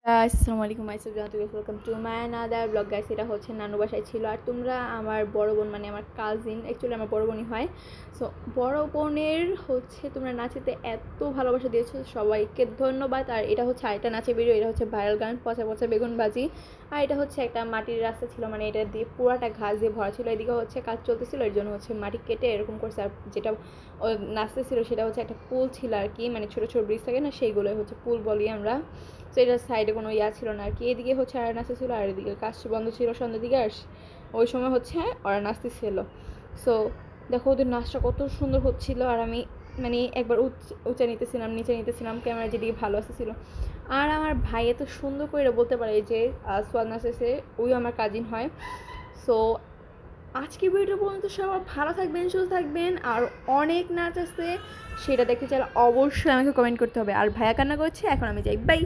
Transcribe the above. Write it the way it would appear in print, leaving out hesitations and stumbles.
আসসালামু আলাইকুম myself Jannatul welcome to my another blog guys. এটা হচ্ছে নানু বাসায় ছিল আর তোমরা আমার বড় বোন মানে আমার কাজিন, অ্যাকচুয়ালি আমার বড় বোনই হয়। সো বড় বোনের হচ্ছে তোমরা নাচেতে এত ভালোবাসা দিয়েছো, সবাইকে ধন্যবাদ। আর এটা হচ্ছে আরেকটা নাচের ভিডিও, এটা হচ্ছে ভাইরাল গান পচা পচা বেগুন বাজি। আর এটা হচ্ছে একটা মাটির রাস্তা ছিল, মানে এটা দিয়ে পুরাটা ঘাস দিয়ে ভরা ছিল। এদিকে হচ্ছে কাজ চলতেছিল, এর জন্য হচ্ছে মাটি কেটে এরকম করছে। আর যেটা নাচতেছিল সেটা হচ্ছে একটা পুল ছিল আর কি, মানে ছোটো ছোটো ব্রিজ থাকে না, সেইগুলোই হচ্ছে পুল বলি আমরা। তো এটার সাইডে কোনো ছিল না আর কি। এদিকে হচ্ছে আর নাচতেছিল, আর এদিকে কাজ বন্ধ ছিল সন্ধ্যের দিকে। আর ওই সময় হচ্ছে ওরা নাচতেছিল। সো দেখো ওদের নাচটা কত সুন্দর হচ্ছিল। আর আমি মানে একবার উঁচা নিতেছিলাম, নিচে নিতেছিলাম, ক্যামেরা যেদিকে ভালো আসতেছিল। আর আমার ভাই এত সুন্দর করে বলতে পারে যে সোয়াদ নাচেছে, ওই আমার কাজিন হয়। সো আজকে ভিডিও পর্যন্ত সবাই ভালো থাকবেন, সুস্থ থাকবেন। আর অনেক নাচ আছে, সেটা দেখতে চাইলে অবশ্যই আমাকে কমেন্ট করতে হবে। আর ভাইয়া কান্না করছে, এখন আমি যাই, বাই।